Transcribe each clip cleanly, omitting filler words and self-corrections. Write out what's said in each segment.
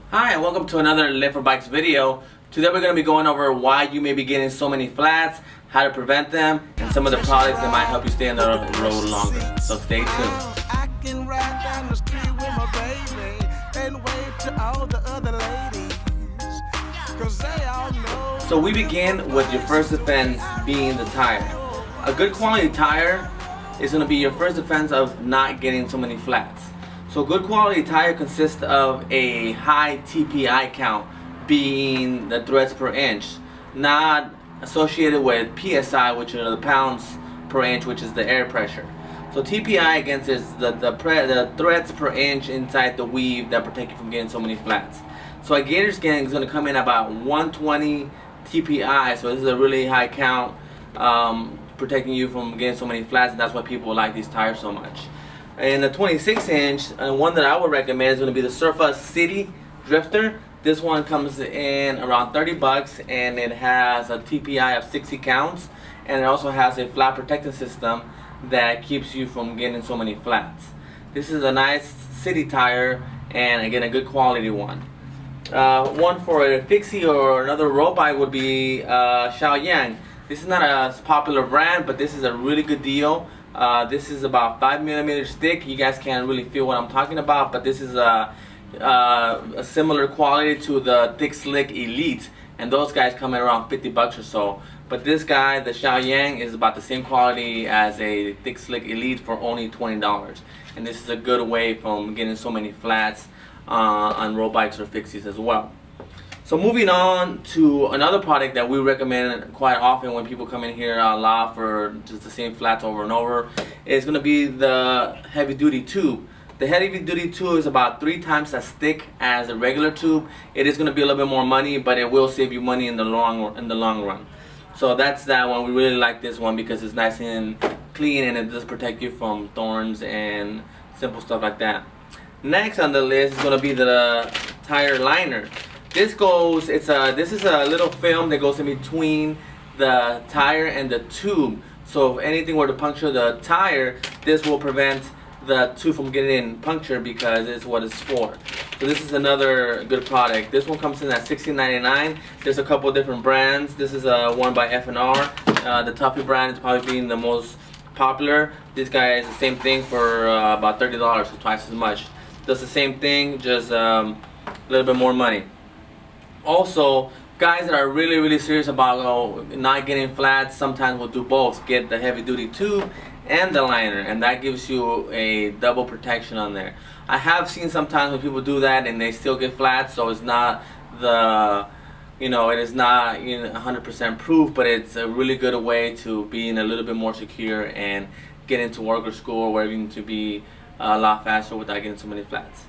Hi, and welcome to another Live for Bikes video. Today we're going to be going over why you may be getting so many flats, how to prevent them, and some of the products that might help you stay on the road longer. So stay tuned. I can ride down the street with my baby and wave to all the other ladies, 'cause they all know. So we begin with your first defense being the tire. A good quality tire is going to be your first defense of not getting so many flats. So good quality tire consists of a high TPI count, being the threads per inch, not associated with PSI, which are the pounds per inch, which is the air pressure. So TPI against is the threads per inch inside the weave that protect you from getting so many flats. So a gator skin is going to come in about 120 TPI, so this is a really high count, protecting you from getting so many flats, and that's why people like these tires so much. And the 26 inch, one that I would recommend is going to be the Surfa City Drifter. This one comes in around 30 bucks, and it has a TPI of 60 counts, and it also has a flat protection system that keeps you from getting so many flats. This is a nice city tire, and again a good quality one. One for a fixie or another road bike would be Xiaoyang. This is not a popular brand, but this is a really good deal. This is about 5mm thick. You guys can't really feel what I'm talking about, but this is a similar quality to the Thick Slick Elite, and those guys come in around 50 bucks or so. But this guy, the Xiaoyang, is about the same quality as a Thick Slick Elite for only $20. And this is a good way from getting so many flats on road bikes or fixies as well. So moving on to another product that we recommend quite often when people come in here a lot for just the same flats over and over is going to be the heavy duty tube. The heavy duty tube is about 3 times as thick as a regular tube. It is going to be a little bit more money, but it will save you money in the long run. So that's that one. We really like this one because it's nice and clean, and it does protect you from thorns and simple stuff like that. Next on the list is going to be the tire liner. This is a little film that goes in between the tire and the tube. So if anything were to puncture the tire, this will prevent the tube from getting punctured because it's what it's for. So this is another good product. This one comes in at $16.99. There's a couple different brands. This is one by F&R. The Tuffy brand is probably being the most popular. This guy is the same thing for about $30, so twice as much. Does the same thing, just a little bit more money. Also, guys that are really serious about not getting flats, sometimes will do both. Get the heavy duty tube and the liner, and that gives you a double protection on there. I have seen sometimes when people do that and they still get flats, so it's not it is not 100% proof, but it's a really good way to being a little bit more secure and get into work or school or wherever you need to be a lot faster without getting so many flats.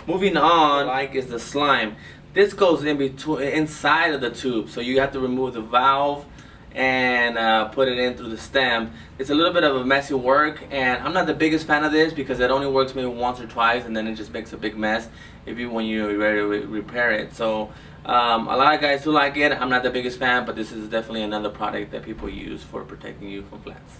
Moving on, like is the slime. This goes inside of the tube, so you have to remove the valve and put it in through the stem. It's a little bit of a messy work, and I'm not the biggest fan of this because it only works maybe once or twice, and then it just makes a big mess when you're ready to repair it. So a lot of guys do like it. I'm not the biggest fan, but this is definitely another product that people use for protecting you from flats.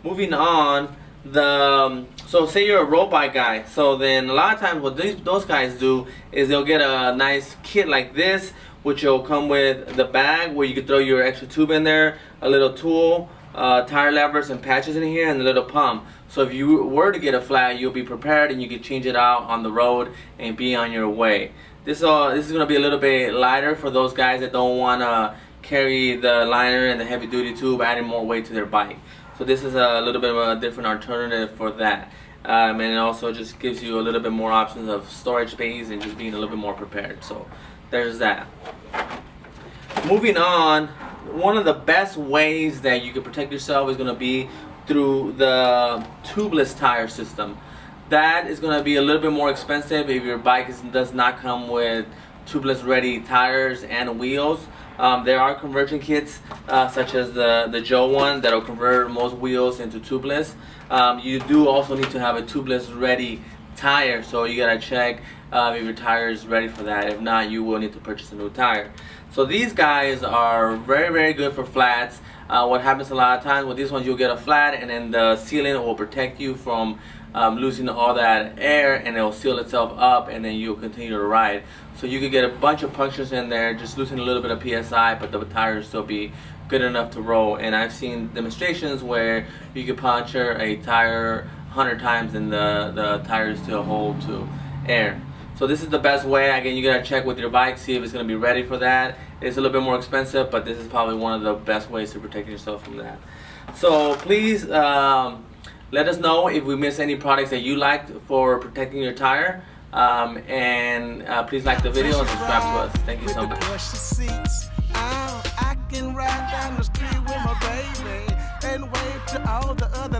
Moving on. So say you're a road bike guy, so then a lot of times what those guys do is they'll get a nice kit like this, which will come with the bag where you can throw your extra tube in there, a little tool, tire levers and patches in here, and a little pump. So if you were to get a flat, you'll be prepared and you can change it out on the road and be on your way. This is going to be a little bit lighter for those guys that don't want to carry the liner and the heavy duty tube, adding more weight to their bike. So this is a little bit of a different alternative for that. And it also just gives you a little bit more options of storage space and just being a little bit more prepared. So there's that. Moving on, one of the best ways that you can protect yourself is going to be through the tubeless tire system. That is going to be a little bit more expensive if your bike does not come with tubeless ready tires and wheels. There are conversion kits such as the Joe one that will convert most wheels into tubeless. You do also need to have a tubeless ready tire, so you gotta check if your tire is ready for that. If not, you will need to purchase a new tire. So these guys are very good for flats. What happens a lot of times with these ones, you'll get a flat and then the sealant will protect you from losing all that air, and it will seal itself up, and then you'll continue to ride. So you could get a bunch of punctures in there, just losing a little bit of PSI, but the tire will still be good enough to roll. And I've seen demonstrations where you could puncture a tire 100 times and the tires still hold to air. So this is the best way. Again, you gotta check with your bike, see if it's gonna be ready for that. It's a little bit more expensive, but this is probably one of the best ways to protect yourself from that. So please let us know if we miss any products that you liked for protecting your tire. And please like the video and subscribe to us. Thank you so much. I can ride down the street with my baby and wave to all the other